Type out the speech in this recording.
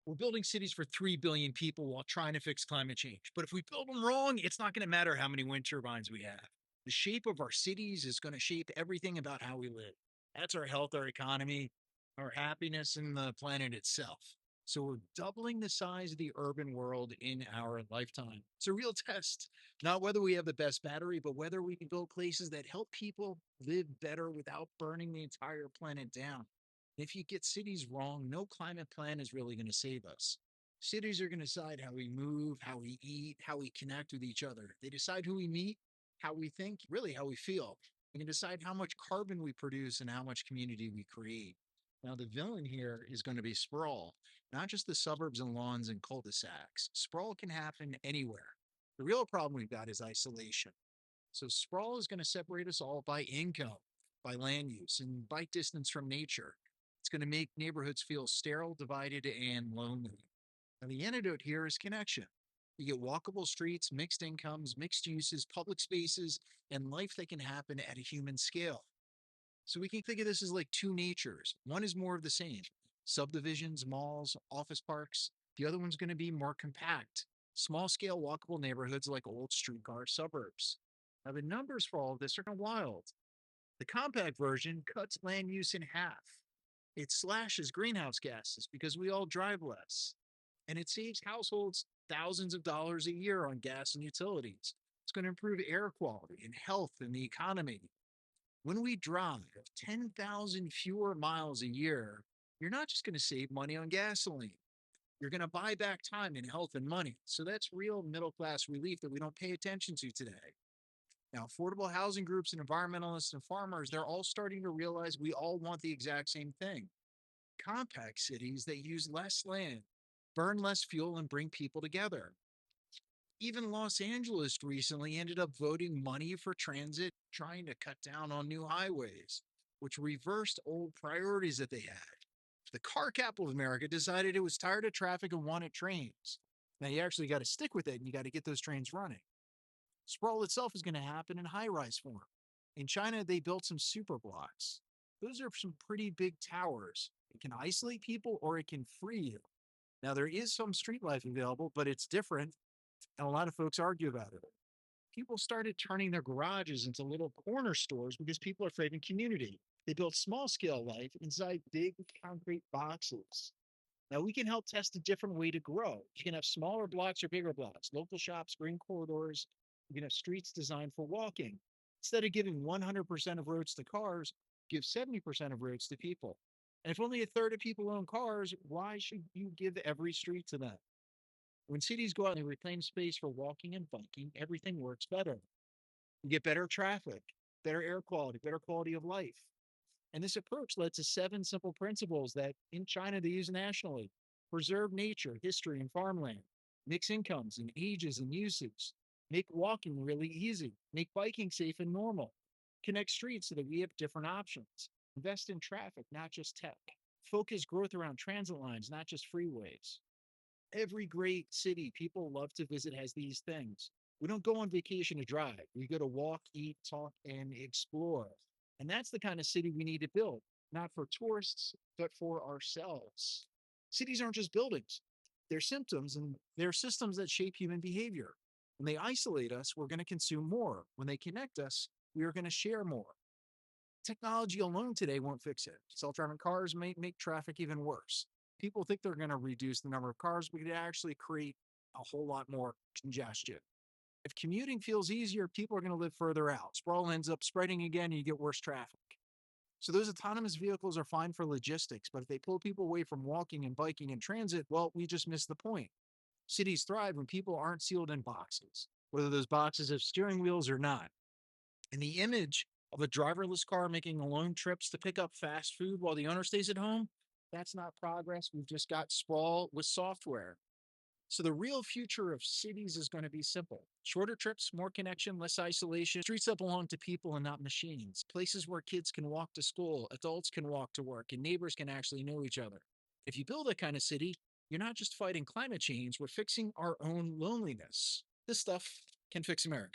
We're building cities for 3 billion people while trying to fix climate change. But if we build them wrong, it's not going to matter how many wind turbines we have. The shape of our cities is going to shape everything about how we live. That's our health, our economy, our happiness, and the planet itself. So we're doubling the size of the urban world in our lifetime. It's a real test, not whether we have the best battery, but whether we can build places that help people live better without burning the entire planet down. If you get cities wrong, no climate plan is really going to save us. Cities are going to decide how we move, how we eat, how we connect with each other. They decide who we meet, how we think, really how we feel. They can decide how much carbon we produce and how much community we create. Now, the villain here is going to be sprawl, not just the suburbs and lawns and cul de sacs. Sprawl can happen anywhere. The real problem we've got is isolation. So, sprawl is going to separate us all by income, by land use, and by distance from nature. It's going to make neighborhoods feel sterile, divided, and lonely. Now, the antidote here is connection. You get walkable streets, mixed incomes, mixed uses, public spaces, and life that can happen at a human scale. So we can think of this as like two natures. One is more of the same subdivisions, malls, office parks. The other one's going to be more compact, small scale walkable neighborhoods like old streetcar suburbs. Now, the numbers for all of this are kind of wild. The compact version cuts land use in half. It slashes greenhouse gases because we all drive less. And it saves households thousands of dollars a year on gas and utilities. It's going to improve air quality and health and the economy. When we drive 10,000 fewer miles a year, you're not just going to save money on gasoline. You're going to buy back time and health and money. So that's real middle class relief that we don't pay attention to today. Now, affordable housing groups and environmentalists and farmers, they're all starting to realize we all want the exact same thing compact cities that use less land, burn less fuel, and bring people together. Even Los Angeles recently ended up voting money for transit, trying to cut down on new highways, which reversed old priorities that they had. The car capital of America decided it was tired of traffic and wanted trains. Now you actually got to stick with it and you got to get those trains running. Sprawl itself is going to happen in high rise form. In China, they built some super blocks. Those are some pretty big towers. It can isolate people or it can free you. Now, there is some street life available, but it's different, and a lot of folks argue about it. People started turning their garages into little corner stores because people are craving community. They built small scale life inside big concrete boxes. Now, we can help test a different way to grow. You can have smaller blocks or bigger blocks, local shops, green corridors. You can have streets designed for walking. Instead of giving 100% of roads to cars, give 70% of roads to people. And if only a third of people own cars, why should you give every street to them? When cities go out and they reclaim space for walking and biking, everything works better. You get better traffic, better air quality, better quality of life. And this approach led to seven simple principles that in China they use nationally preserve nature, history, and farmland, mix incomes and ages and uses, make walking really easy, make biking safe and normal, connect streets so that we have different options, invest in traffic, not just tech, focus growth around transit lines, not just freeways. Every great city people love to visit has these things. We don't go on vacation to drive. We go to walk, eat, talk, and explore. And that's the kind of city we need to build, not for tourists, but for ourselves. Cities aren't just buildings, they're symptoms and they're systems that shape human behavior. When they isolate us, we're going to consume more. When they connect us, we are going to share more. Technology alone today won't fix it. Self driving cars may make traffic even worse. People think they're going to reduce the number of cars, but it actually create a whole lot more congestion. If commuting feels easier, people are going to live further out. Sprawl ends up spreading again, and you get worse traffic. So those autonomous vehicles are fine for logistics, but if they pull people away from walking and biking and transit, well, we just missed the point. Cities thrive when people aren't sealed in boxes, whether those boxes have steering wheels or not. And the image of a driverless car making alone trips to pick up fast food while the owner stays at home, that's not progress. We've just got sprawl with software. So the real future of cities is going to be simple. Shorter trips, more connection, less isolation, streets that belong to people and not machines, places where kids can walk to school, adults can walk to work, and neighbors can actually know each other. If you build that kind of city, you're not just fighting climate change, we're fixing our own loneliness. This stuff can fix America.